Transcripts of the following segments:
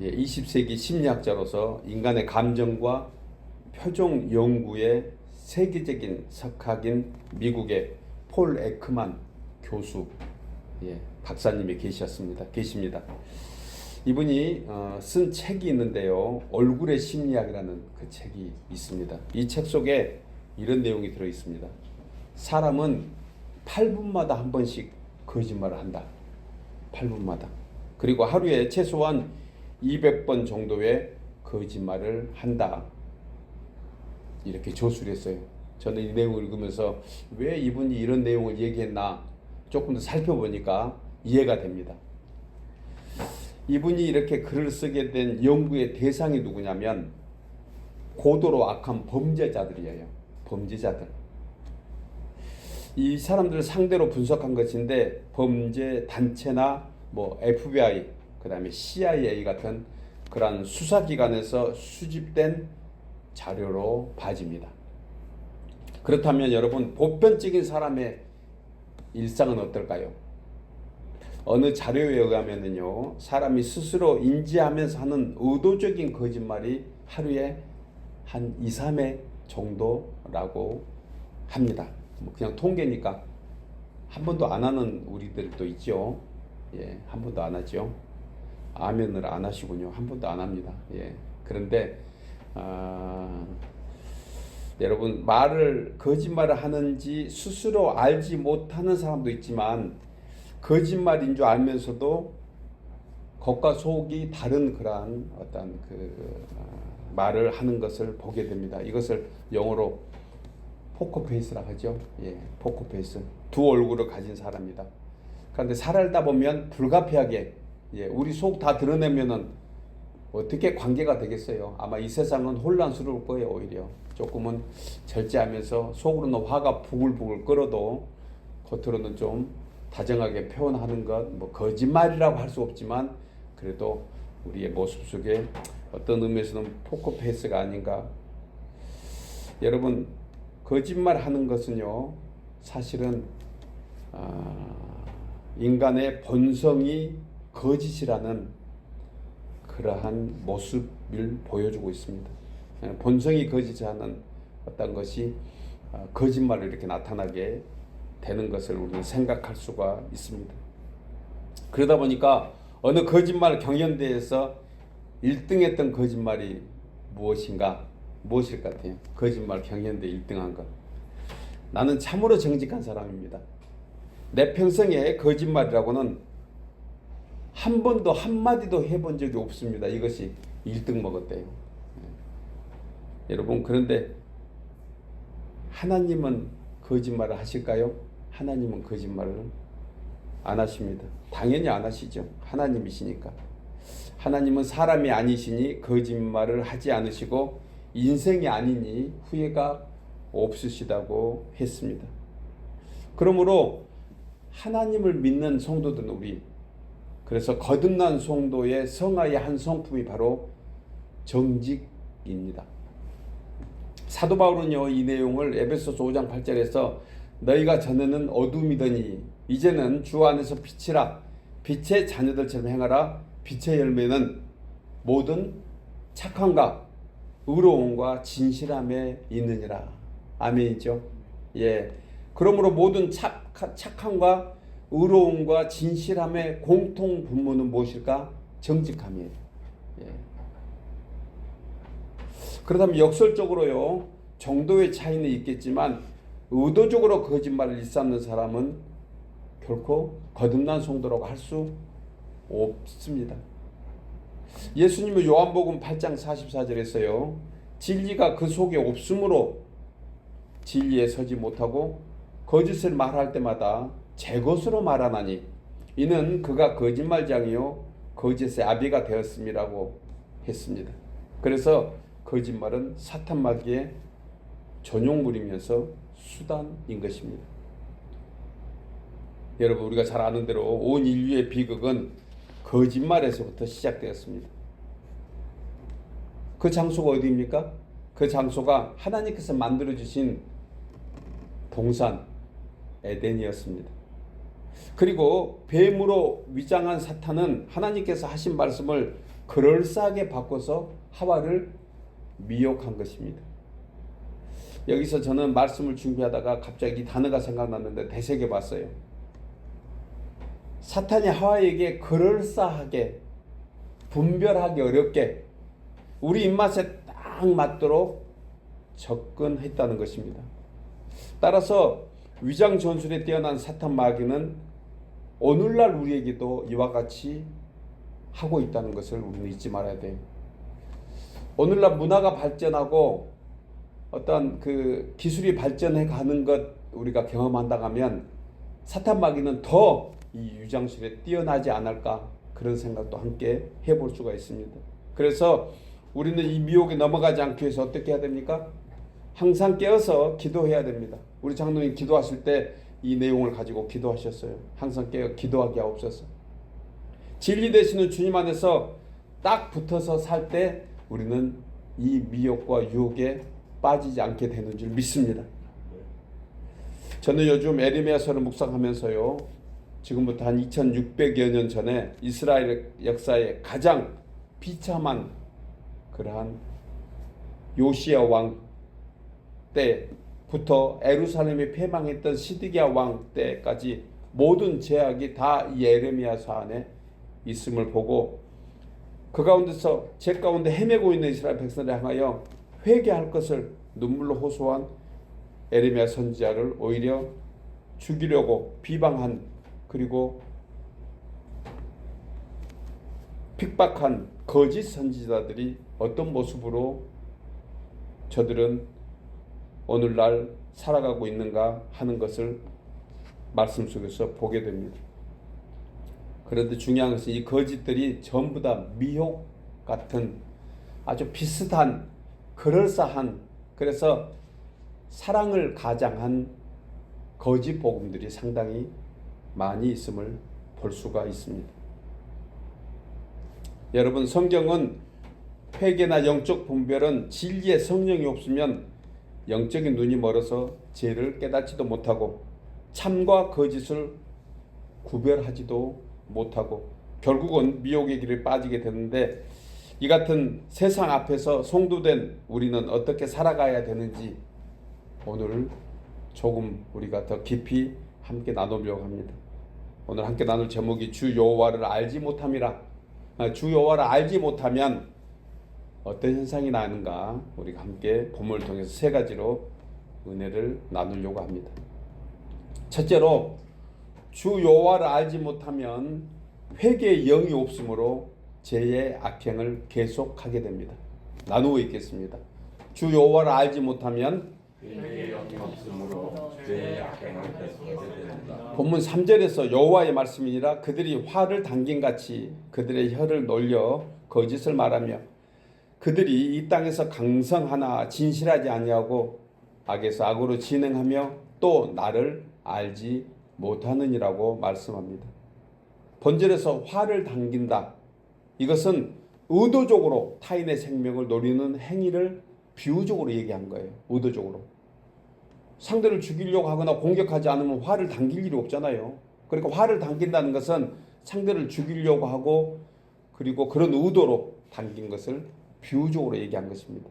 20세기 심리학자로서 인간의 감정과 표정 연구의 세계적인 석학인 미국의 폴 에크만 교수, 박사님이 계십니다. 이분이 쓴 책이 있는데요. 얼굴의 심리학이라는 그 책이 있습니다. 이 책 속에 이런 내용이 들어 있습니다. 사람은 8분마다 한 번씩 거짓말을 한다. 8분마다. 그리고 하루에 최소한 200번 정도의 거짓말을 한다. 이렇게 조수를 했어요. 저는 이 내용을 읽으면서 왜 이분이 이런 내용을 얘기했나 조금 더 살펴보니까 이해가 됩니다. 이분이 이렇게 글을 쓰게 된 연구의 대상이 누구냐면 고도로 악한 범죄자들이에요. 범죄자들. 이 사람들을 상대로 분석한 것인데 범죄 단체나 FBI, 그다음에 CIA 같은 그러한 수사기관에서 수집된 자료로 봐집니다. 그렇다면 여러분, 보편적인 사람의 일상은 어떨까요? 어느 자료에 의하면요, 사람이 스스로 인지하면서 하는 의도적인 거짓말이 하루에 한 2, 3회 정도라고 합니다. 그냥 통계니까 한 번도 안 하는 우리들도 있죠. 한 번도 안 하죠. 아멘을 안 하시군요. 한 번도 안 합니다. 그런데 여러분, 거짓말을 하는지 스스로 알지 못하는 사람도 있지만 거짓말인 줄 알면서도 겉과 속이 다른 그러한 어떤 말을 하는 것을 보게 됩니다. 이것을 영어로 포커페이스라고 하죠. 포커페이스. 두 얼굴을 가진 사람이다. 그런데 살다 보면 불가피하게 우리 속 다 드러내면은 어떻게 관계가 되겠어요? 아마 이 세상은 혼란스러울 거예요. 오히려 조금은 절제하면서 속으로는 화가 부글부글 끓어도 겉으로는 좀 다정하게 표현하는 것, 거짓말이라고 할 수 없지만 그래도 우리의 모습 속에 어떤 의미에서는 포커페이스가 아닌가. 여러분, 거짓말하는 것은요, 사실은 인간의 본성이 거짓이라는 그러한 모습을 보여주고 있습니다. 본성이 거짓하는 어떤 것이 거짓말로 이렇게 나타나게 되는 것을 우리는 생각할 수가 있습니다. 그러다 보니까 어느 거짓말 경연대회에서 1등했던 거짓말이 무엇일 것 같아요? 거짓말 경연대 1등한 것. 나는 참으로 정직한 사람입니다. 내 평생에 거짓말이라고는 한 번도 한마디도 해본 적이 없습니다. 이것이 1등 먹었대요. 여러분, 그런데 하나님은 거짓말을 하실까요? 하나님은 거짓말을 안 하십니다. 당연히 안 하시죠. 하나님이시니까. 하나님은 사람이 아니시니 거짓말을 하지 않으시고 인생이 아니니 후회가 없으시다고 했습니다. 그러므로 하나님을 믿는 성도들은 그래서 거듭난 성도의 성화의 한 성품이 바로 정직입니다. 사도 바울은요, 이 내용을 에베소서 5장 8절에서 너희가 전에는 어둠이더니 이제는 주 안에서 빛이라, 빛의 자녀들처럼 행하라. 빛의 열매는 모든 착함과 의로움과 진실함에 있느니라. 아멘이죠. 그러므로 모든 착함과 의로움과 진실함의 공통 분모는 무엇일까? 정직함이에요. 그렇다면 역설적으로요, 정도의 차이는 있겠지만 의도적으로 거짓말을 일삼는 사람은 결코 거듭난 성도라고 할 수 없습니다. 예수님은 요한복음 8장 44절에서요, 진리가 그 속에 없으므로 진리에 서지 못하고 거짓을 말할 때마다 제 것으로 말하나니 이는 그가 거짓말장이요 거짓의 아비가 되었음이라고 했습니다. 그래서 거짓말은 사탄 마귀의 전용물이면서 수단인 것입니다. 여러분, 우리가 잘 아는 대로 온 인류의 비극은 거짓말에서부터 시작되었습니다. 그 장소가 어디입니까? 그 장소가 하나님께서 만들어주신 동산 에덴이었습니다. 그리고 뱀으로 위장한 사탄은 하나님께서 하신 말씀을 그럴싸하게 바꿔서 하와를 미혹한 것입니다. 여기서 저는 말씀을 준비하다가 갑자기 단어가 생각났는데 되새겨 봤어요. 사탄이 하와에게 그럴싸하게, 분별하기 어렵게 우리 입맛에 딱 맞도록 접근했다는 것입니다. 따라서 위장 전술에 뛰어난 사탄 마귀는 오늘날 우리에게도 이와 같이 하고 있다는 것을 우리는 잊지 말아야 돼요. 오늘날 문화가 발전하고 어떤 그 기술이 발전해 가는 것 우리가 경험한다고 하면 사탄 마귀는 더 이 위장술에 뛰어나지 않을까, 그런 생각도 함께 해볼 수가 있습니다. 그래서 우리는 이 미혹에 넘어가지 않기 위해서 어떻게 해야 됩니까? 항상 깨어서 기도해야 됩니다. 우리 장로님 기도하실 때 이 내용을 가지고 기도하셨어요. 항상 깨어 기도하게 하옵소서. 진리 되시는 주님 안에서 딱 붙어서 살 때 우리는 이 미혹과 유혹에 빠지지 않게 되는 줄 믿습니다. 저는 요즘 에레미야서를 묵상하면서요, 지금부터 한 2600여 년 전에 이스라엘 역사의 가장 비참한 그러한 요시야 왕 때부터 예루살렘이 패망했던 시드기야 왕 때까지 모든 제약이 다 이 에레미야서 안에 있음을 보고, 그 가운데서 제 가운데 헤매고 있는 이스라엘 백성을 향하여 회개할 것을 눈물로 호소한 에레미야 선지자를 오히려 죽이려고 비방한, 그리고 핍박한 거짓 선지자들이 어떤 모습으로 저들은 오늘날 살아가고 있는가 하는 것을 말씀 속에서 보게 됩니다. 그런데 중요한 것은 이 거짓들이 전부 다 미혹 같은 아주 비슷한 그럴싸한, 그래서 사랑을 가장한 거짓 복음들이 상당히 많이 있음을 볼 수가 있습니다. 여러분, 성경은 회개나 영적 분별은 진리의 성령이 없으면 영적인 눈이 멀어서 죄를 깨닫지도 못하고 참과 거짓을 구별하지도 못하고 결국은 미혹의 길에 빠지게 되는데, 이 같은 세상 앞에서 송두된 우리는 어떻게 살아가야 되는지 오늘 조금 우리가 더 깊이 함께 나누려고 합니다. 오늘 함께 나눌 제목이 주 여호와를 알지 못함이라. 주 여호와를 알지 못하면 어떤 현상이 나는가, 우리가 함께 본문을 통해서 세 가지로 은혜를 나누려고 합니다. 첫째로, 주 여호와를 알지 못하면 회개의 영이 없으므로 죄의 악행을 계속하게 됩니다. 나누어 있겠습니다. 주 여호와를 알지 못하면 회개의 영이 없으므로 죄의 악행을 계속하게 됩니다. 본문 3절에서 여호와의 말씀이니라 그들이 화를 당긴같이 그들의 혀를 놀려 거짓을 말하며 그들이 이 땅에서 강성하나 진실하지 아니하고 악에서 악으로 진행하며 또 나를 알지 못하느니라고 말씀합니다. 본절에서 화를 당긴다. 이것은 의도적으로 타인의 생명을 노리는 행위를 비유적으로 얘기한 거예요. 의도적으로. 상대를 죽이려고 하거나 공격하지 않으면 화를 당길 일이 없잖아요. 그러니까 화를 당긴다는 것은 상대를 죽이려고 하고 그리고 그런 의도로 당긴 것을 비유적으로 얘기한 것입니다.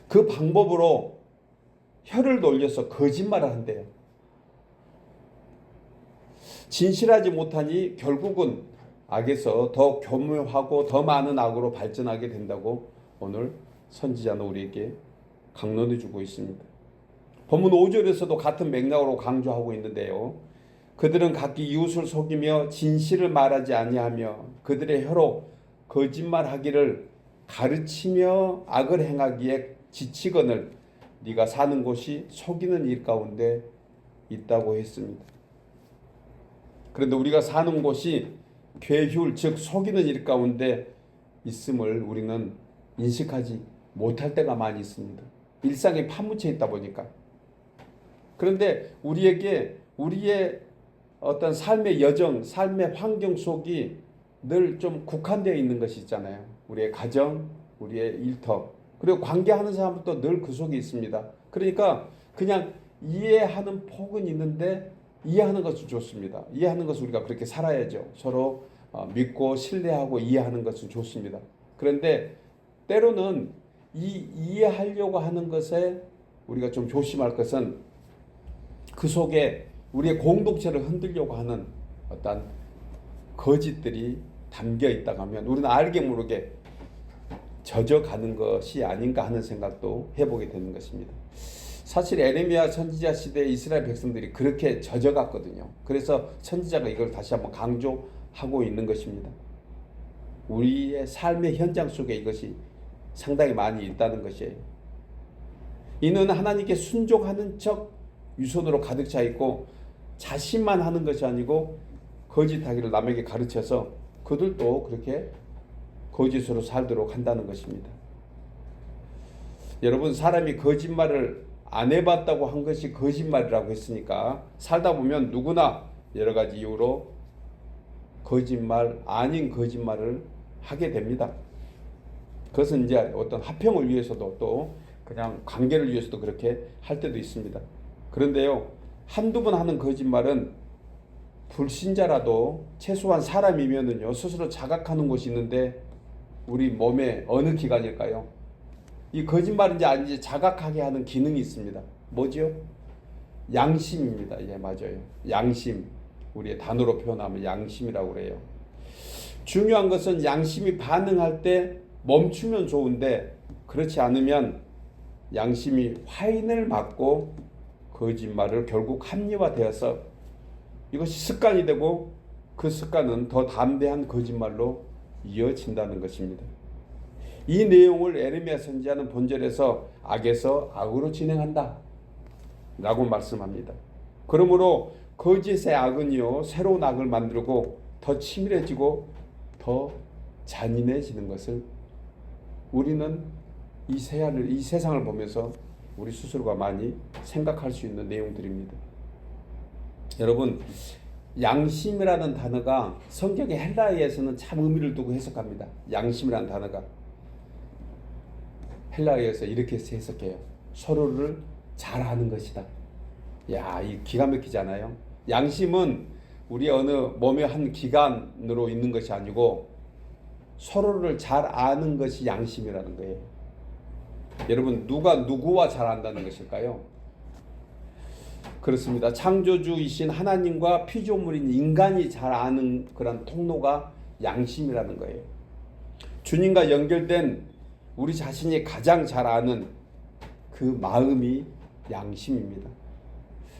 그 방법으로 혀를 놀려서 거짓말을 한대요. 진실하지 못하니 결국은 악에서 더 교묘하고 더 많은 악으로 발전하게 된다고 오늘 선지자는 우리에게 강론해 주고 있습니다. 본문 5절에서도 같은 맥락으로 강조하고 있는데요. 그들은 각기 이웃을 속이며 진실을 말하지 아니하며 그들의 혀로 거짓말하기를 가르치며 악을 행하기에 지치거늘 네가 사는 곳이 속이는 일 가운데 있다고 했습니다. 그런데 우리가 사는 곳이 괴휴 즉 속이는 일 가운데 있음을 우리는 인식하지 못할 때가 많이 있습니다. 일상에 파묻혀 있다 보니까. 그런데 우리에게 우리의 어떤 삶의 여정, 삶의 환경 속이 늘 좀 국한되어 있는 것이 있잖아요. 우리의 가정, 우리의 일터, 그리고 관계하는 사람도 늘 그 속에 있습니다. 그러니까 그냥 이해하는 폭은 있는데 이해하는 것이 좋습니다. 이해하는 것을 우리가 그렇게 살아야죠. 서로 믿고 신뢰하고 이해하는 것은 좋습니다. 그런데 때로는 이 이해하려고 하는 것에 우리가 좀 조심할 것은 그 속에 우리의 공동체를 흔들려고 하는 어떤 거짓들이 담겨 있다고 하면 우리는 알게 모르게 젖어가는 것이 아닌가 하는 생각도 해보게 되는 것입니다. 사실 에레미야 선지자 시대의 이스라엘 백성들이 그렇게 젖어갔거든요. 그래서 선지자가 이걸 다시 한번 강조하고 있는 것입니다. 우리의 삶의 현장 속에 이것이 상당히 많이 있다는 것이에요. 이는 하나님께 순종하는 척 유선으로 가득 차 있고 자신만 하는 것이 아니고 거짓하기를 남에게 가르쳐서 그들도 그렇게 거짓으로 살도록 한다는 것입니다. 여러분, 사람이 거짓말을 안 해봤다고 한 것이 거짓말이라고 했으니까 살다 보면 누구나 여러 가지 이유로 거짓말 아닌 거짓말을 하게 됩니다. 그것은 이제 어떤 화평을 위해서도 또 그냥 관계를 위해서도 그렇게 할 때도 있습니다. 그런데요, 한두 번 하는 거짓말은 불신자라도 최소한 사람이면은요 스스로 자각하는 곳이 있는데 우리 몸의 어느 기관일까요? 이 거짓말인지 아닌지 자각하게 하는 기능이 있습니다. 뭐죠? 양심입니다. 예, 맞아요. 양심. 우리의 단어로 표현하면 양심이라고 그래요. 중요한 것은 양심이 반응할 때 멈추면 좋은데 그렇지 않으면 양심이 화인을 맞고 거짓말을 결국 합리화되어서 이것이 습관이 되고 그 습관은 더 담대한 거짓말로 이어진다는 것입니다. 이 내용을 에레미야 선지자는 본절에서 악에서 악으로 진행한다 라고 말씀합니다. 그러므로 거짓의 악은요 새로운 악을 만들고 더 치밀해지고 더 잔인해지는 것을 우리는 이 세상을 보면서 우리 스스로가 많이 생각할 수 있는 내용들입니다. 여러분, 양심이라는 단어가 성경의 헬라어에서는 참 의미를 두고 해석합니다. 양심이라는 단어가 헬라어에서 이렇게 해석해요. 서로를 잘 아는 것이다. 야, 이 기가 막히잖아요. 양심은 우리 어느 몸의 한 기관으로 있는 것이 아니고 서로를 잘 아는 것이 양심이라는 거예요. 여러분, 누가 누구와 잘 안다는 것일까요? 그렇습니다. 창조주이신 하나님과 피조물인 인간이 잘 아는 그런 통로가 양심이라는 거예요. 주님과 연결된 우리 자신이 가장 잘 아는 그 마음이 양심입니다.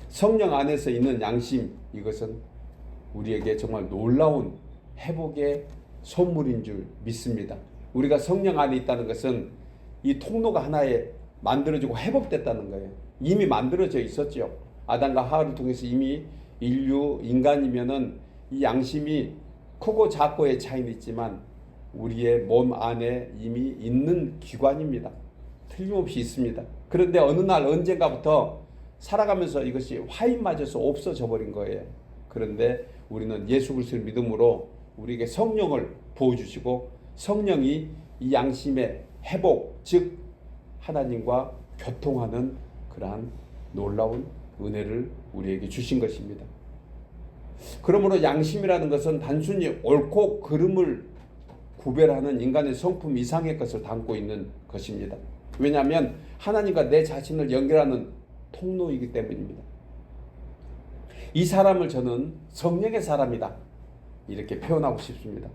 성령 안에서 있는 양심, 이것은 우리에게 정말 놀라운 회복의 선물인 줄 믿습니다. 우리가 성령 안에 있다는 것은 이 통로가 하나에 만들어지고 회복됐다는 거예요. 이미 만들어져 있었죠. 아담과 하와를 통해서 이미 인간이면은 이 양심이 크고 작고의 차이는 있지만 우리의 몸 안에 이미 있는 기관입니다. 틀림없이 있습니다. 그런데 어느 날 언젠가부터 살아가면서 이것이 화인 맞아서 없어져 버린 거예요. 그런데 우리는 예수 그리스도를 믿음으로 우리에게 성령을 부어주시고 성령이 이 양심의 회복, 즉 하나님과 교통하는 그러한 놀라운 은혜를 우리에게 주신 것입니다. 그러므로 양심이라는 것은 단순히 옳고 그름을 구별하는 인간의 성품 이상의 것을 담고 있는 것입니다. 왜냐하면 하나님과 내 자신을 연결하는 통로이기 때문입니다. 이 사람을 저는 성령의 사람이다 이렇게 표현하고 싶습니다.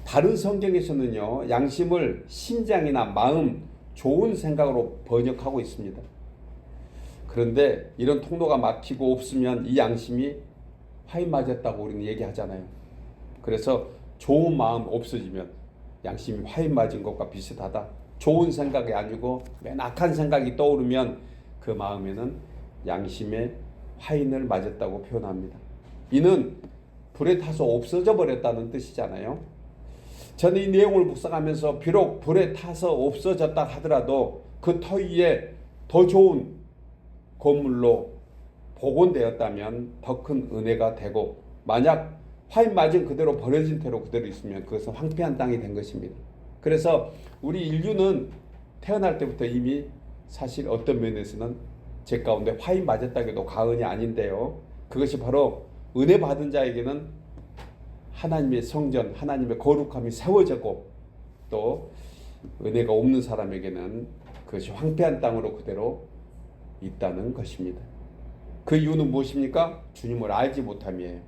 다른 성경에서는요 양심을 심장이나 마음, 좋은 생각으로 번역하고 있습니다. 그런데 이런 통로가 막히고 없으면 이 양심이 화인 맞았다고 우리는 얘기하잖아요. 그래서 좋은 마음 없어지면 양심이 화인 맞은 것과 비슷하다. 좋은 생각이 아니고 맨 악한 생각이 떠오르면 그 마음에는 양심의 화인을 맞았다고 표현합니다. 이는 불에 타서 없어져 버렸다는 뜻이잖아요. 저는 이 내용을 묵상하면서 비록 불에 타서 없어졌다 하더라도 그 터 위에 더 좋은 건물로 복원되었다면 더 큰 은혜가 되고 만약 화인 맞은 그대로 버려진 채로 그대로 있으면 그것은 황폐한 땅이 된 것입니다. 그래서 우리 인류는 태어날 때부터 이미 사실 어떤 면에서는 제 가운데 화인 맞았다고 해도 과언이 아닌데요. 그것이 바로 은혜 받은 자에게는 하나님의 성전, 하나님의 거룩함이 세워졌고 또 은혜가 없는 사람에게는 그것이 황폐한 땅으로 그대로 있다는 것입니다. 그 이유는 무엇입니까? 주님을 알지 못함이에요.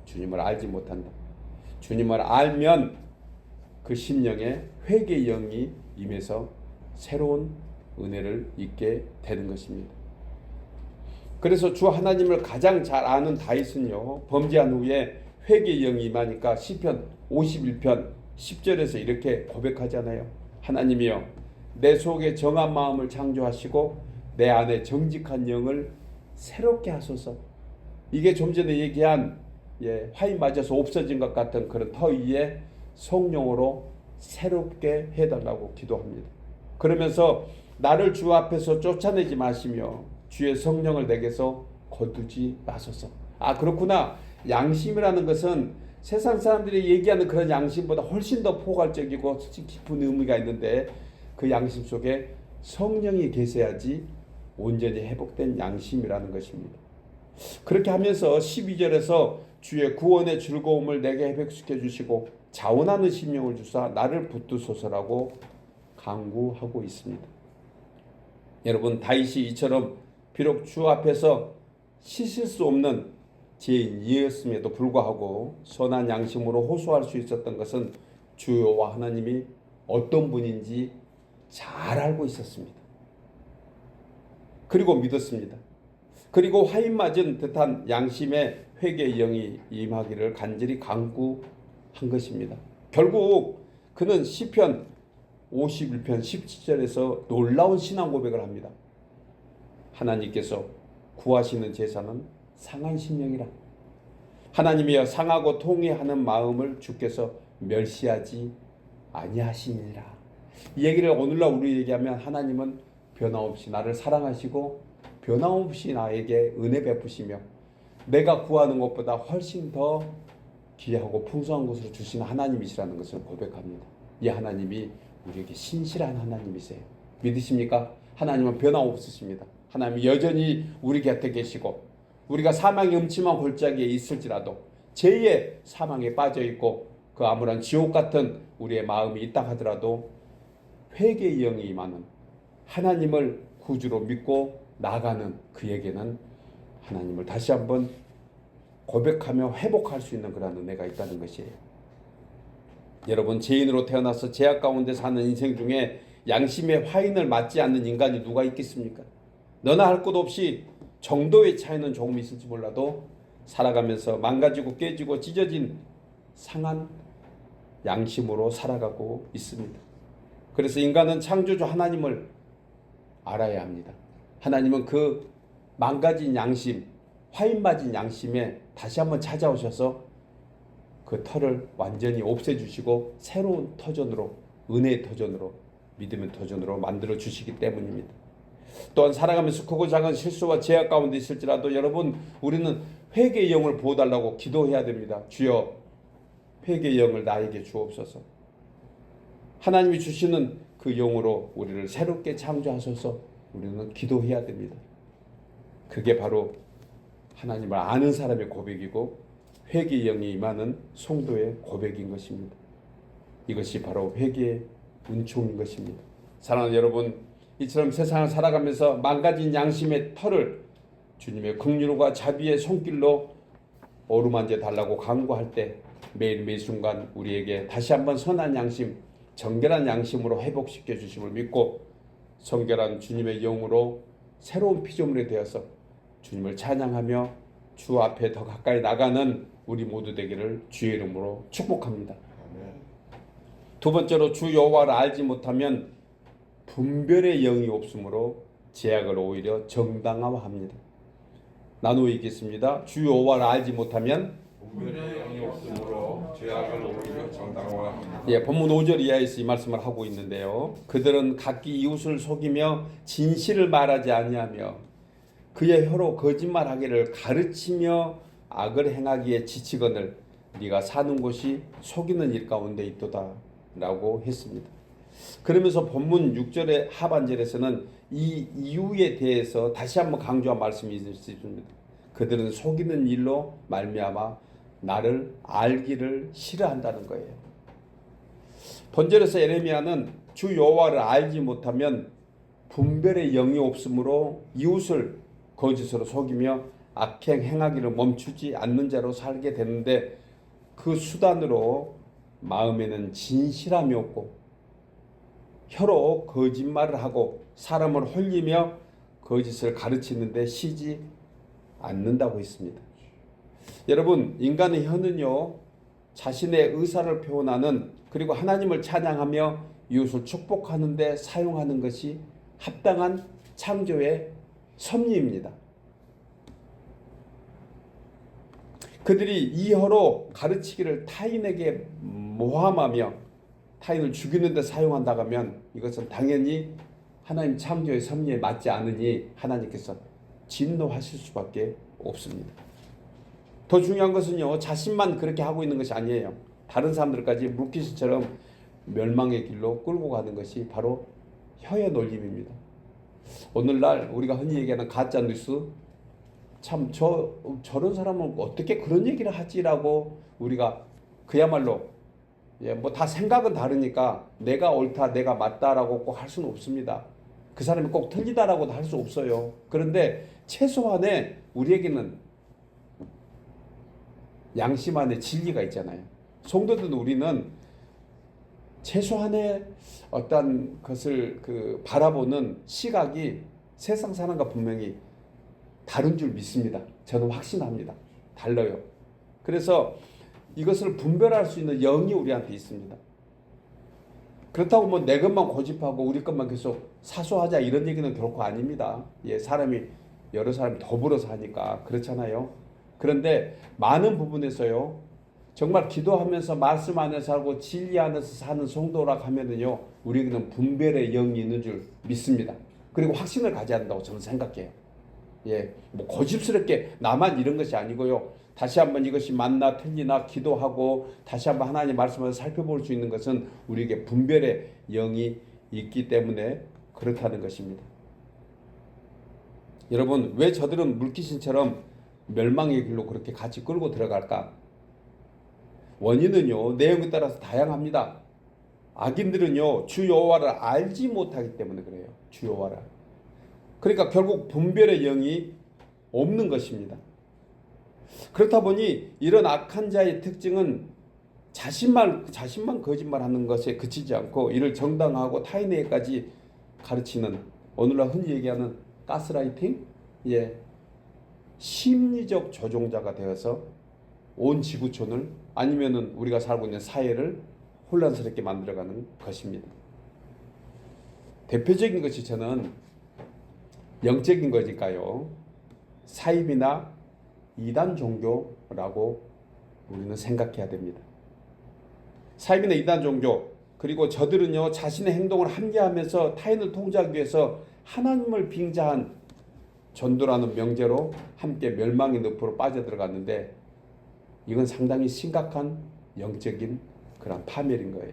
주님을 알지 못한다. 주님을 알면 그 심령에 회개의 영이 임해서 새로운 은혜를 잊게 되는 것입니다. 그래서 주 하나님을 가장 잘 아는 다윗은요, 범죄한 후에 회개의 영이 임하니까 시편 51편 10절에서 이렇게 고백하잖아요. 하나님이여, 내 속에 정한 마음을 창조하시고 내 안에 정직한 영을 새롭게 하소서. 이게 좀 전에 얘기한 화인 맞아서 없어진 것 같은 그런 터 위에 성령으로 새롭게 해달라고 기도합니다. 그러면서 나를 주 앞에서 쫓아내지 마시며 주의 성령을 내게서 거두지 마소서. 그렇구나. 양심이라는 것은 세상 사람들이 얘기하는 그런 양심보다 훨씬 더 포괄적이고 깊은 의미가 있는데 그 양심 속에 성령이 계셔야지 온전히 회복된 양심이라는 것입니다. 그렇게 하면서 12절에서 주의 구원의 즐거움을 내게 회복시켜 주시고 자원하는 심령을 주사 나를 붙드소서라고 간구하고 있습니다. 여러분, 다윗이 이처럼 비록 주 앞에서 씻을 수 없는 죄인이었음에도 불구하고 선한 양심으로 호소할 수 있었던 것은 주 여호와 하나님이 어떤 분인지 잘 알고 있었습니다. 그리고 믿었습니다. 그리고 화인 맞은 듯한 양심의 회개의 영이 임하기를 간절히 간구한 것입니다. 결국 그는 시편 51편 17절에서 놀라운 신앙 고백을 합니다. 하나님께서 구하시는 제사는 상한 심령이라. 하나님이여, 상하고 통회하는 마음을 주께서 멸시하지 아니하시니라. 이 얘기를 오늘날 우리 얘기하면 하나님은 변함없이 나를 사랑하시고 변함없이 나에게 은혜 베푸시며 내가 구하는 것보다 훨씬 더 귀하고 풍성한 것으로 주시는 하나님이시라는 것을 고백합니다. 이 하나님이 우리에게 신실한 하나님이세요. 믿으십니까? 하나님은 변함없으십니다. 하나님이 여전히 우리 곁에 계시고 우리가 사망의 음침한 골짜기에 있을지라도 죄의 사망에 빠져 있고 그 아무런 지옥 같은 우리의 마음이 있다 하더라도 회개의 영이 임하는 하나님을 구주로 믿고 나가는 그에게는 하나님을 다시 한번 고백하며 회복할 수 있는 그런 은혜가 있다는 것이에요. 여러분, 죄인으로 태어나서 죄악 가운데 사는 인생 중에 양심의 화인을 맞지 않는 인간이 누가 있겠습니까? 너나 할 것 없이 정도의 차이는 조금 있을지 몰라도 살아가면서 망가지고 깨지고 찢어진 상한 양심으로 살아가고 있습니다. 그래서 인간은 창조주 하나님을 알아야 합니다. 하나님은 그 망가진 양심, 화인 맞은 양심에 다시 한번 찾아오셔서 그 터를 완전히 없애주시고 새로운 터전으로, 은혜의 터전으로, 믿음의 터전으로 만들어 주시기 때문입니다. 또한 살아가면서 크고 작은 실수와 죄악 가운데 있을지라도 여러분, 우리는 회개의 영을 부어달라고 기도해야 됩니다. 주여, 회개의 영을 나에게 주옵소서. 하나님이 주시는 그 영으로 우리를 새롭게 창조하셔서 우리는 기도해야 됩니다. 그게 바로 하나님을 아는 사람의 고백이고 회개의 영이 임하는 성도의 고백인 것입니다. 이것이 바로 회개의 은총인 것입니다. 사랑하는 여러분, 이처럼 세상을 살아가면서 망가진 양심의 털을 주님의 긍휼과 자비의 손길로 어루만져 달라고 간구할 때 매일 매 순간 우리에게 다시 한번 선한 양심, 정결한 양심으로 회복시켜 주심을 믿고 성결한 주님의 영으로 새로운 피조물이 되어서 주님을 찬양하며 주 앞에 더 가까이 나가는 우리 모두 되기를 주의 이름으로 축복합니다. 두 번째로, 주 여호와를 알지 못하면 분별의 영이 없으므로 죄악을 오히려 정당화합니다. 나누어 읽겠습니다. 주 여호와를 알지 못하면 분별의 영이 없으므로 죄악을 오히려 정당화합니다. 본문 5절 이하에서 이 말씀을 하고 있는데요. 그들은 각기 이웃을 속이며 진실을 말하지 아니하며 그의 혀로 거짓말하기를 가르치며 악을 행하기에 지치거늘 네가 사는 곳이 속이는 일 가운데 있도다 라고 했습니다. 그러면서 본문 6절의 하반절에서는 이 이유에 대해서 다시 한번 강조한 말씀이 있습니다. 그들은 속이는 일로 말미암아 나를 알기를 싫어한다는 거예요. 본절에서 예레미야는 주 여호와를 알지 못하면 분별의 영이 없으므로 이웃을 거짓으로 속이며 악행 행하기를 멈추지 않는 자로 살게 되는데 그 수단으로 마음에는 진실함이 없고 혀로 거짓말을 하고 사람을 홀리며 거짓을 가르치는데 쉬지 않는다고 했습니다. 여러분, 인간의 혀는요 자신의 의사를 표현하는 그리고 하나님을 찬양하며 이웃을 축복하는 데 사용하는 것이 합당한 창조의 섭리입니다. 그들이 이 혀로 가르치기를 타인에게 모함하며 타인을 죽이는 데 사용한다고 하면 이것은 당연히 하나님 창조의 섭리에 맞지 않으니 하나님께서 진노하실 수밖에 없습니다. 더 중요한 것은요, 자신만 그렇게 하고 있는 것이 아니에요. 다른 사람들까지 물귀신처럼 멸망의 길로 끌고 가는 것이 바로 혀의 놀림입니다. 오늘날 우리가 흔히 얘기하는 가짜 뉴스, 참 저런 사람은 어떻게 그런 얘기를 하지라고 우리가 그야말로 뭐 다 생각은 다르니까 내가 옳다 내가 맞다라고 꼭 할 수는 없습니다. 그 사람이 꼭 틀리다라고도 할 수 없어요. 그런데 최소한의 우리에게는 양심 안에 진리가 있잖아요. 성도들 우리는 최소한의 어떤 것을 바라보는 시각이 세상 사람과 분명히 다른 줄 믿습니다. 저는 확신합니다. 달라요. 그래서 이것을 분별할 수 있는 영이 우리한테 있습니다. 그렇다고 뭐 내 것만 고집하고 우리 것만 계속 사수하자 이런 얘기는 결코 아닙니다. 예, 여러 사람이 더불어서 하니까 그렇잖아요. 그런데 많은 부분에서요, 정말 기도하면서 말씀 안에서 살고 진리 안에서 사는 성도라 하면은요, 우리에게는 분별의 영이 있는 줄 믿습니다. 그리고 확신을 가져야 한다고 저는 생각해요. 예, 뭐 고집스럽게 나만 이런 것이 아니고요. 다시 한번 이것이 맞나 틀리나 기도하고 다시 한번 하나님 말씀을 살펴볼 수 있는 것은 우리에게 분별의 영이 있기 때문에 그렇다는 것입니다. 여러분, 왜 저들은 물귀신처럼 멸망의 길로 그렇게 같이 끌고 들어갈까? 원인은요, 내용에 따라서 다양합니다. 악인들은요, 주 여호와를 알지 못하기 때문에 그래요. 주 여호와를. 그러니까 결국 분별의 영이 없는 것입니다. 그렇다 보니 이런 악한 자의 특징은 자신만 거짓말하는 것에 그치지 않고 이를 정당화하고 타인에게까지 가르치는, 오늘날 흔히 얘기하는 가스라이팅, 예, 심리적 조종자가 되어서 온 지구촌을 아니면은 우리가 살고 있는 사회를 혼란스럽게 만들어가는 것입니다. 대표적인 것이 저는 영적인 거니까요, 사입이나 이단 종교라고 우리는 생각해야 됩니다. 사입이나 이단 종교, 그리고 저들은요 자신의 행동을 합리화하면서 타인을 통제하기 위해서 하나님을 빙자한 전도라는 명제로 함께 멸망의 늪으로 빠져들어갔는데 이건 상당히 심각한 영적인 그런 파멸인 거예요.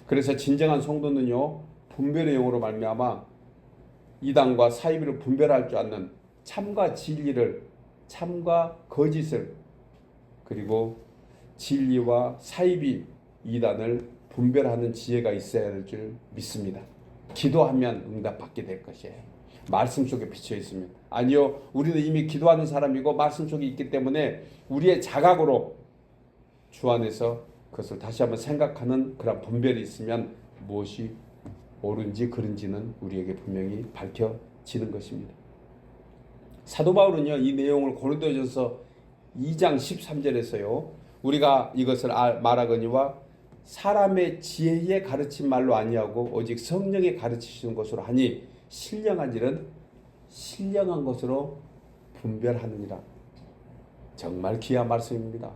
그래서 진정한 성도는요 분별의 영으로 말미암아 이단과 사이비를 분별할 줄 아는 참과 진리를, 참과 거짓을, 그리고 진리와 사이비 이단을 분별하는 지혜가 있어야 될 줄 믿습니다. 기도하면 응답받게 될 것이에요. 말씀 속에 비쳐 있으면. 아니요, 우리는 이미 기도하는 사람이고 말씀 속에 있기 때문에 우리의 자각으로 주 안에서 그것을 다시 한번 생각하는 그런 분별이 있으면 무엇이 옳은지 그른지는 우리에게 분명히 밝혀지는 것입니다. 사도 바울은요 이 내용을 고린도전서 2장 13절에서요 우리가 이것을 말하거니와 사람의 지혜에 가르친 말로 아니하고 오직 성령의 가르치시는 것으로 하니 신령한 일은 신령한 것으로 분별하느니라. 정말 귀한 말씀입니다.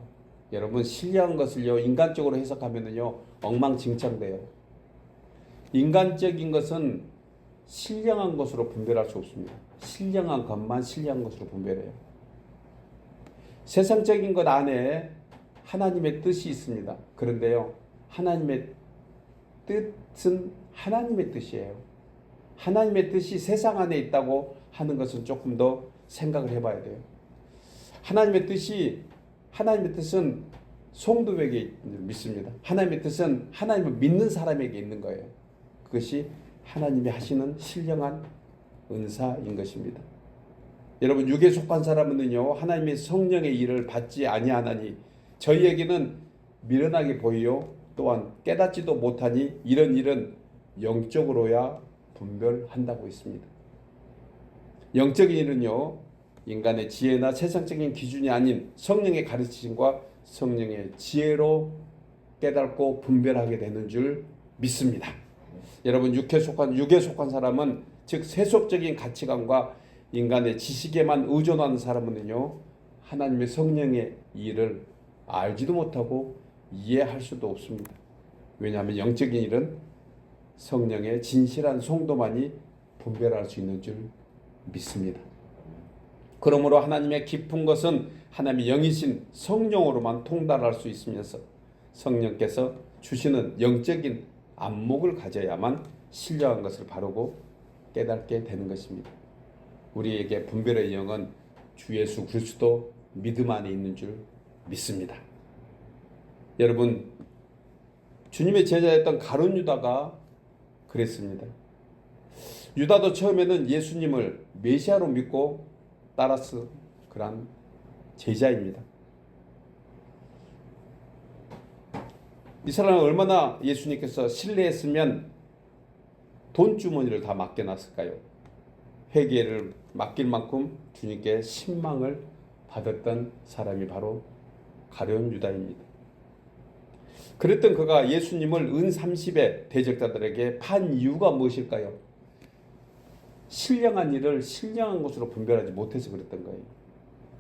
여러분, 신령한 것을요 인간적으로 해석하면은요 엉망진창돼요. 인간적인 것은 신령한 것으로 분별할 수 없습니다. 신령한 것만 신령한 것으로 분별해요. 세상적인 것 안에 하나님의 뜻이 있습니다. 그런데요 하나님의 뜻은 하나님의 뜻이에요. 하나님의 뜻이 세상 안에 있다고 하는 것은 조금 더 생각을 해봐야 돼요. 하나님의 뜻이 하나님의 뜻은 성도에게 있는 줄 믿습니다. 하나님의 뜻은 하나님을 믿는 사람에게 있는 거예요. 그것이 하나님이 하시는 신령한 은사인 것입니다. 여러분, 육에 속한 사람은요 하나님의 성령의 일을 받지 아니하나니 저희에게는 미련하게 보이요 또한 깨닫지도 못하니 이런 일은 영적으로야 분별한다고 했습니다. 영적인 일은요 인간의 지혜나 세상적인 기준이 아닌 성령의 가르치심과 성령의 지혜로 깨닫고 분별하게 되는 줄 믿습니다. 여러분, 육에 속한 사람은 즉 세속적인 가치관과 인간의 지식에만 의존하는 사람은요 하나님의 성령의 일을 알지도 못하고 이해할 수도 없습니다. 왜냐하면 영적인 일은 성령의 진실한 성도만이 분별할 수 있는 줄 믿습니다. 그러므로 하나님의 깊은 것은 하나님의 영이신 성령으로만 통달할 수 있으면서 성령께서 주시는 영적인 안목을 가져야만 신령한 것을 바르고 깨닫게 되는 것입니다. 우리에게 분별의 영은 주 예수 그리스도 믿음 안에 있는 줄 믿습니다. 여러분, 주님의 제자였던 가룟 유다가 그랬습니다. 유다도 처음에는 예수님을 메시아로 믿고 따라서 그런 제자입니다. 이 사람은 얼마나 예수님께서 신뢰했으면 돈 주머니를 다 맡겨놨을까요? 회개를 맡길 만큼 주님께 신망을 받았던 사람이 바로 가룟 유다입니다. 그랬던 그가 예수님을 은 30의 대적자들에게 판 이유가 무엇일까요? 신령한 일을 신령한 것으로 분별하지 못해서 그랬던 거예요.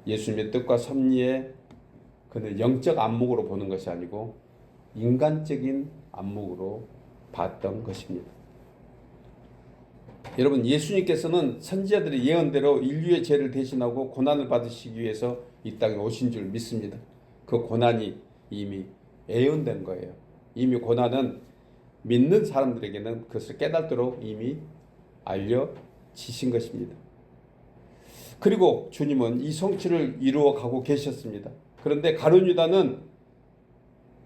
예수님의 뜻과 섭리에 그는 영적 안목으로 보는 것이 아니고 인간적인 안목으로 봤던 것입니다. 여러분, 예수님께서는 선지자들의 예언대로 인류의 죄를 대신하고 고난을 받으시기 위해서 이 땅에 오신 줄 믿습니다. 그 고난이 이미 예언된 거예요. 이미 고난은 믿는 사람들에게는 그것을 깨닫도록 이미 알려지신 것입니다. 그리고 주님은 이 성취를 이루어 가고 계셨습니다. 그런데 가룟 유다는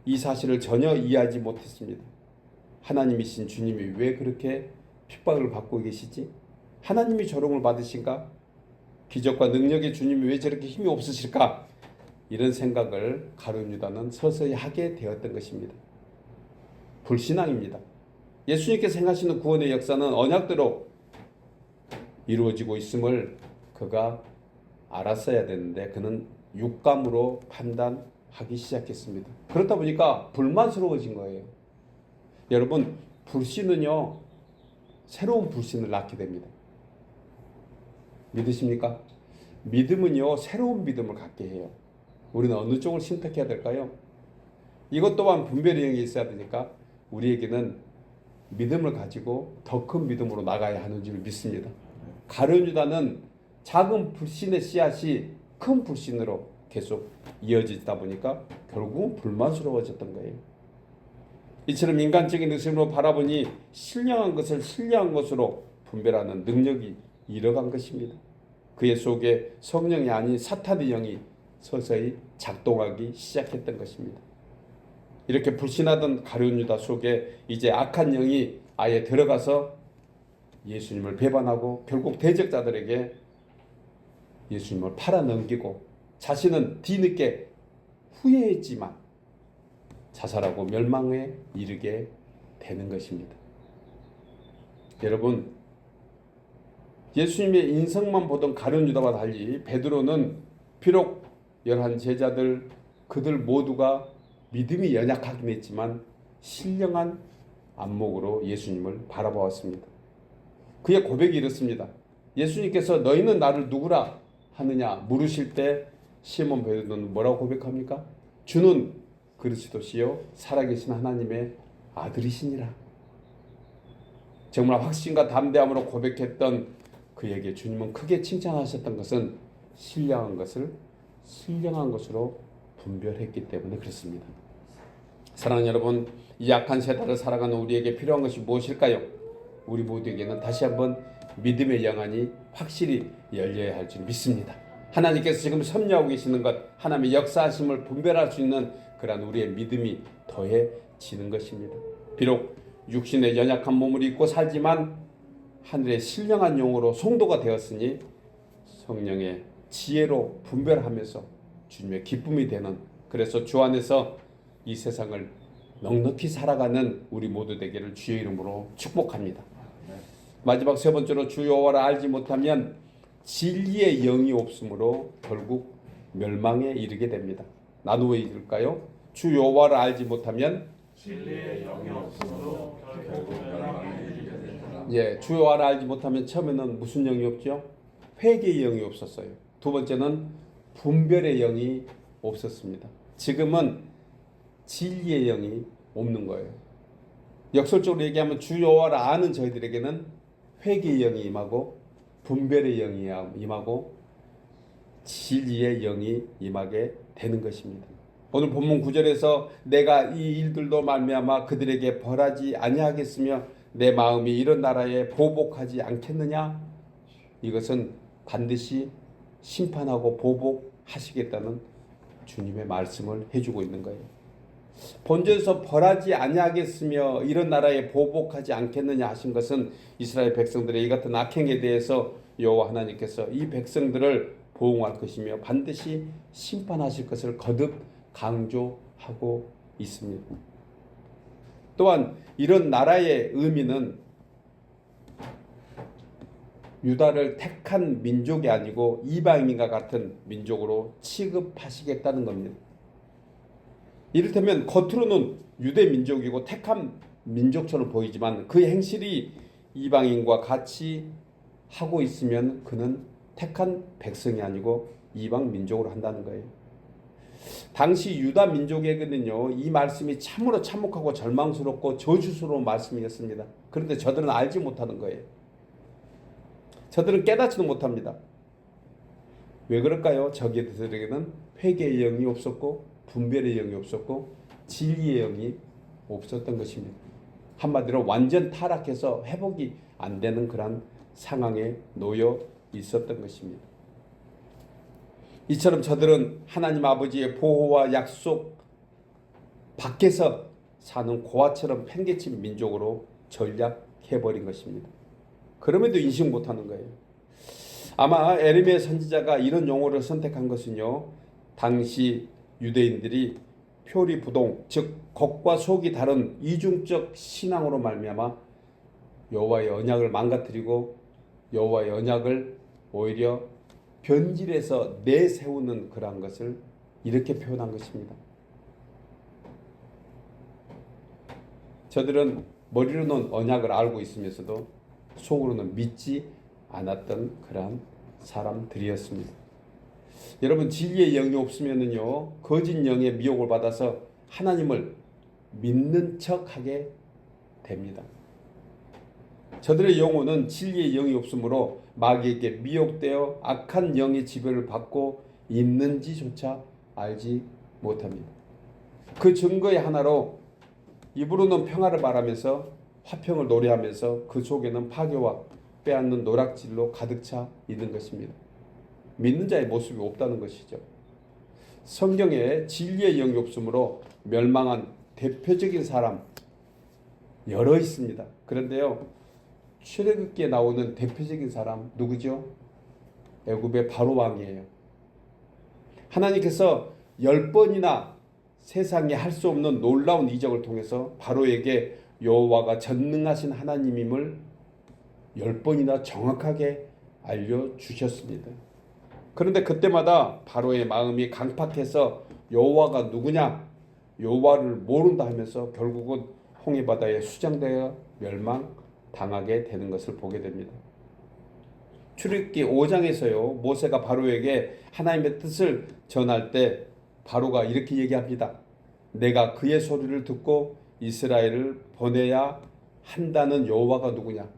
이 사실을 전혀 이해하지 못했습니다. 하나님이신 주님이 왜 그렇게 핍박을 받고 계시지? 하나님이 조롱을 받으신가? 기적과 능력의 주님이 왜 저렇게 힘이 없으실까? 이런 생각을 가룟 유다는 서서히 하게 되었던 것입니다. 불신앙입니다. 예수님께서 행하시는 구원의 역사는 언약대로 이루어지고 있음을 그가 알았어야 되는데 그는 육감으로 판단하기 시작했습니다. 그렇다 보니까 불만스러워진 거예요. 여러분, 불신은요 새로운 불신을 낳게 됩니다. 믿으십니까? 믿음은요 새로운 믿음을 갖게 해요. 우리는 어느 쪽을 선택해야 될까요? 이것 또한 분별의 영이 있어야 되니까 우리에게는 믿음을 가지고 더 큰 믿음으로 나가야 하는 줄 믿습니다. 가룟 유다는 작은 불신의 씨앗이 큰 불신으로 계속 이어지다 보니까 결국은 불만스러워졌던 거예요. 이처럼 인간적인 의심으로 바라보니 신령한 것을 신령한 것으로 분별하는 능력이 잃어간 것입니다. 그의 속에 성령이 아닌 사탄의 영이 서서히 작동하기 시작했던 것입니다. 이렇게 불신하던 가룟 유다 속에 이제 악한 영이 아예 들어가서 예수님을 배반하고 결국 대적자들에게 예수님을 팔아넘기고 자신은 뒤늦게 후회했지만 자살하고 멸망에 이르게 되는 것입니다. 여러분, 예수님의 인성만 보던 가룟 유다와 달리 베드로는 비록 11 제자들 그들 모두가 믿음이 연약하긴 했지만 신령한 안목으로 예수님을 바라보았습니다. 그의 고백이 이렇습니다. 예수님께서 너희는 나를 누구라 하느냐 물으실 때 시몬 베드로는 뭐라고 고백합니까? 주는 그리스도시요 살아계신 하나님의 아들이시니라. 정말 확신과 담대함으로 고백했던 그에게 주님은 크게 칭찬하셨던 것은 신령한 것을 신령한 것으로 분별했기 때문에 그렇습니다. 사랑하는 여러분, 이 악한 세대를 살아가는 우리에게 필요한 것이 무엇일까요? 우리 모두에게는 다시 한번 믿음의 영안이 확실히 열려야 할 줄 믿습니다. 하나님께서 지금 섭리하고 계시는 것, 하나님의 역사하심을 분별할 수 있는 그러한 우리의 믿음이 더해지는 것입니다. 비록 육신의 연약한 몸을 입고 살지만 하늘의 신령한 영으로 성도가 되었으니 성령의 지혜로 분별하면서 주님의 기쁨이 되는, 그래서 주 안에서 이 세상을 넉넉히 살아가는 우리 모두 되기를 주의 이름으로 축복합니다. 마지막 세 번째로 주 여호와를 알지 못하면 진리의 영이 없으므로 결국 멸망에 이르게 됩니다. 나누어 읽을까요? 주 여호와를 알지 못하면 진리의 영이 없으므로 결국 멸망에 이르게 되리라. 예, 주 여호와를 알지 못하면 처음에는 무슨 영이 없죠? 회개의 영이 없었어요. 두 번째는 분별의 영이 없었습니다. 지금은 진리의 영이 없는 거예요. 역설적으로 얘기하면 주 여호와를 아는 저희들에게는 회개의 영이 임하고 분별의 영이 임하고 진리의 영이 임하게 되는 것입니다. 오늘 본문 9절에서 내가 이 일들로 말미암아 그들에게 벌하지 아니하겠으며 내 마음이 이런 나라에 보복하지 않겠느냐? 이것은 반드시 심판하고 보복하시겠다는 주님의 말씀을 해주고 있는 거예요. 본절에서 벌하지 아니하겠으며 이런 나라에 보복하지 않겠느냐 하신 것은 이스라엘 백성들의 이 같은 악행에 대해서 여호와 하나님께서 이 백성들을 보응할 것이며 반드시 심판하실 것을 거듭 강조하고 있습니다. 또한 이런 나라의 의미는 유다를 택한 민족이 아니고 이방인과 같은 민족으로 취급하시겠다는 겁니다. 이를테면 겉으로는 유대 민족이고 택한 민족처럼 보이지만 그 행실이 이방인과 같이 하고 있으면 그는 택한 백성이 아니고 이방 민족으로 한다는 거예요. 당시 유다 민족에게는요, 이 말씀이 참으로 참혹하고 절망스럽고 저주스러운 말씀이었습니다. 그런데 저들은 알지 못하는 거예요. 저들은 깨닫지도 못합니다. 왜 그럴까요? 저들에게는 회개의 영이 없었고 분별의 영이 없었고 진리의 영이 없었던 것입니다. 한마디로 완전 타락해서 회복이 안 되는 그런 상황에 놓여 있었던 것입니다. 이처럼 저들은 하나님 아버지의 보호와 약속 밖에서 사는 고아처럼 팽개친 민족으로 전략해버린 것입니다. 그럼에도 인식 못하는 거예요. 아마 에레미야 선지자가 이런 용어를 선택한 것은요, 당시 유대인들이 표리부동, 즉 겉과 속이 다른 이중적 신앙으로 말미암아 여호와의 언약을 망가뜨리고 여호와의 언약을 오히려 변질해서 내세우는 그러한 것을 이렇게 표현한 것입니다. 저들은 머리로는 언약을 알고 있으면서도 속으로는 믿지 않았던 그러한 사람들이었습니다. 여러분, 진리의 영이 없으면은요, 거짓 영의 미혹을 받아서 하나님을 믿는 척하게 됩니다. 저들의 영혼은 진리의 영이 없으므로 마귀에게 미혹되어 악한 영의 지배를 받고 있는지조차 알지 못합니다. 그 증거의 하나로 입으로는 평화를 말하면서 화평을 노래하면서 그 속에는 파괴와 빼앗는 노략질로 가득 차 있는 것입니다. 믿는 자의 모습이 없다는 것이죠. 성경에 진리의 영이 없으므로 멸망한 대표적인 사람 여러 있습니다. 그런데요, 출애굽기에 나오는 대표적인 사람 누구죠? 애굽의 바로 왕이에요. 하나님께서 10번이나 세상에 할 수 없는 놀라운 이적을 통해서 바로에게 여호와가 전능하신 하나님임을 10번이나 정확하게 알려주셨습니다. 그런데 그때마다 바로의 마음이 강팍해서 여호와가 누구냐, 여호와를 모른다 하면서 결국은 홍해바다에 수장되어 멸망당하게 되는 것을 보게 됩니다. 출애굽기 5장에서요, 모세가 바로에게 하나님의 뜻을 전할 때 바로가 이렇게 얘기합니다. 내가 그의 소리를 듣고 이스라엘을 보내야 한다는 여호와가 누구냐.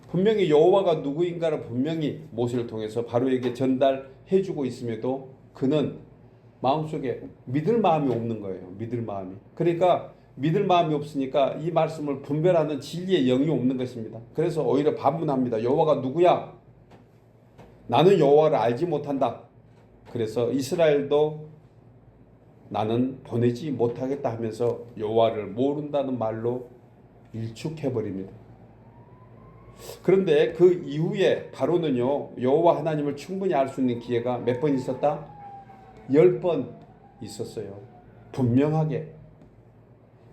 분명히 여호와가 누구인가를 분명히 모세를 통해서 바로에게 전달해주고 있음에도 그는 마음속에 믿을 마음이 없는 거예요. 믿을 마음이. 그러니까 믿을 마음이 없으니까 이 말씀을 분별하는 진리의 영이 없는 것입니다. 그래서 오히려 반문합니다. 여호와가 누구야? 나는 여호와를 알지 못한다. 그래서 이스라엘도 나는 보내지 못하겠다 하면서 여호와를 모른다는 말로 일축해버립니다. 그런데 그 이후에 바로는요, 여호와 하나님을 충분히 알 수 있는 기회가 몇 번 있었다? 10번 있었어요. 분명하게.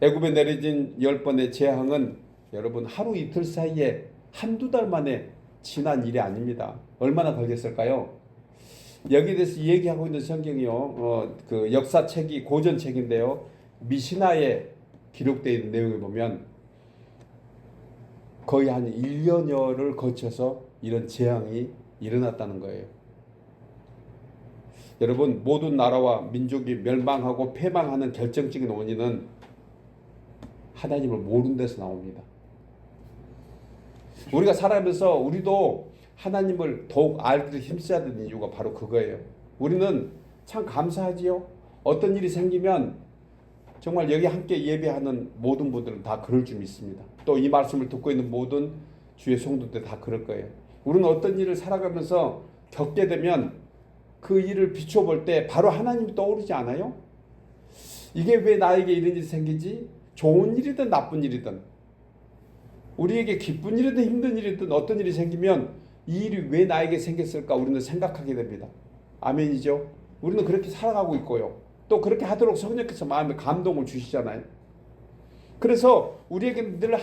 애굽에 내려진 10번의 재앙은 여러분 하루 이틀 사이에 한두 달 만에 지난 일이 아닙니다. 얼마나 걸렸을까요? 여기에 대해서 얘기하고 있는 성경이요, 그 역사책이 고전책인데요, 미시나에 기록되어 있는 내용을 보면 거의 한 1년여를 거쳐서 이런 재앙이 일어났다는 거예요. 여러분, 모든 나라와 민족이 멸망하고 패망하는 결정적인 원인은 하나님을 모르는 데서 나옵니다. 우리가 살아가면서 우리도 하나님을 더욱 알기 힘써야 되는 이유가 바로 그거예요. 우리는 참 감사하지요. 어떤 일이 생기면 정말 여기 함께 예배하는 모든 분들은 다 그럴 줄 믿습니다. 또 이 말씀을 듣고 있는 모든 주의 성도들 다 그럴 거예요. 우리는 어떤 일을 살아가면서 겪게 되면 그 일을 비춰볼 때 바로 하나님이 떠오르지 않아요? 이게 왜 나에게 이런 일이 생기지? 좋은 일이든 나쁜 일이든, 우리에게 기쁜 일이든 힘든 일이든 어떤 일이 생기면 이 일이 왜 나에게 생겼을까 우리는 생각하게 됩니다. 아멘이죠? 우리는 그렇게 살아가고 있고요. 또 그렇게 하도록 성령께서 마음에 감동을 주시잖아요. 그래서 우리에게 늘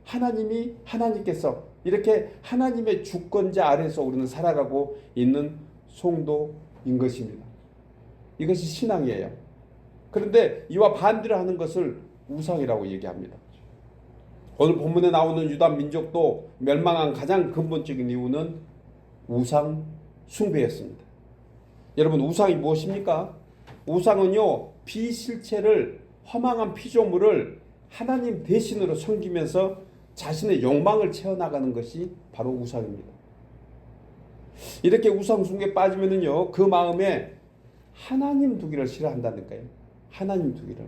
하나님께서 이렇게 하나님의 주권자 아래서 우리는 살아가고 있는 성도인 것입니다. 이것이 신앙이에요. 그런데 이와 반대로 하는 것을 우상이라고 얘기합니다. 오늘 본문에 나오는 유다 민족도 멸망한 가장 근본적인 이유는 우상 숭배였습니다. 여러분, 우상이 무엇입니까? 우상은요, 비실체를, 허망한 피조물을 하나님 대신으로 섬기면서 자신의 욕망을 채워나가는 것이 바로 우상입니다. 이렇게 우상 숭배에 빠지면은요, 그 마음에 하나님 두기를 싫어한다니까요. 하나님 두기를.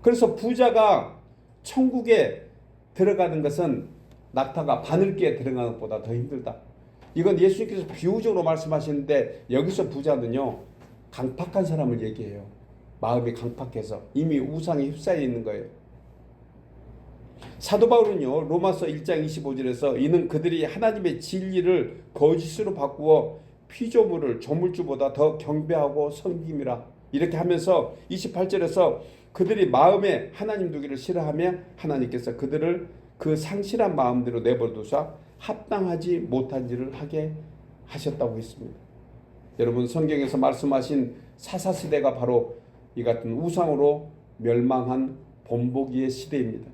그래서 부자가 천국에 들어가는 것은 낙타가 바늘기에 들어가는 것보다 더 힘들다. 이건 예수님께서 비유적으로 말씀하시는데, 여기서 부자는요, 강팍한 사람을 얘기해요. 마음이 강팍해서 이미 우상에 휩싸여 있는 거예요. 사도 바울은요, 로마서 1장 25절에서 이는 그들이 하나님의 진리를 거짓으로 바꾸어 피조물을 조물주보다 더 경배하고 섬김이라, 이렇게 하면서 28절에서 그들이 마음에 하나님 두기를 싫어하며 하나님께서 그들을 그 상실한 마음대로 내버려두사 합당하지 못한 일을 하게 하셨다고 했습니다. 여러분, 성경에서 말씀하신 사사시대가 바로 이 같은 우상으로 멸망한 본보기의 시대입니다.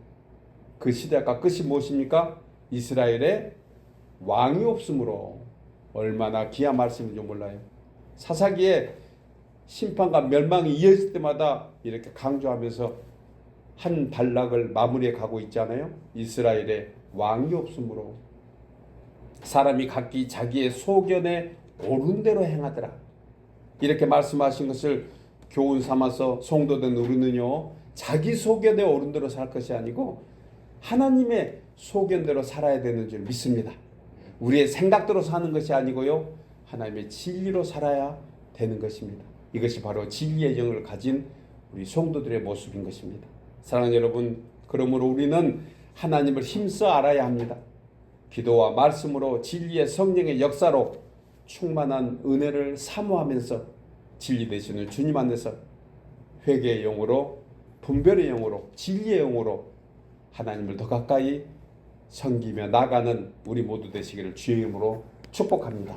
그 시대가 끝이 무엇입니까? 이스라엘의 왕이 없으므로. 얼마나 귀한 말씀인지 몰라요. 사사기에 심판과 멸망이 이어질 때마다 이렇게 강조하면서 한 단락을 마무리해 가고 있잖아요. 이스라엘의 왕이 없으므로 사람이 각기 자기의 소견에 옳은 대로 행하더라. 이렇게 말씀하신 것을 교훈 삼아서 성도된 우리는요, 자기 소견에 옳은 대로 살 것이 아니고 하나님의 소견대로 살아야 되는 줄 믿습니다. 우리의 생각대로 사는 것이 아니고요, 하나님의 진리로 살아야 되는 것입니다. 이것이 바로 진리의 영을 가진 우리 성도들의 모습인 것입니다. 사랑하는 여러분, 그러므로 우리는 하나님을 힘써 알아야 합니다. 기도와 말씀으로 진리의 성령의 역사로 충만한 은혜를 사모하면서 진리 되시는 주님 안에서 회개의 영으로, 분별의 영으로, 진리의 영으로 하나님을 더 가까이 섬기며 나가는 우리 모두 되시기를 주의 이름으로 축복합니다.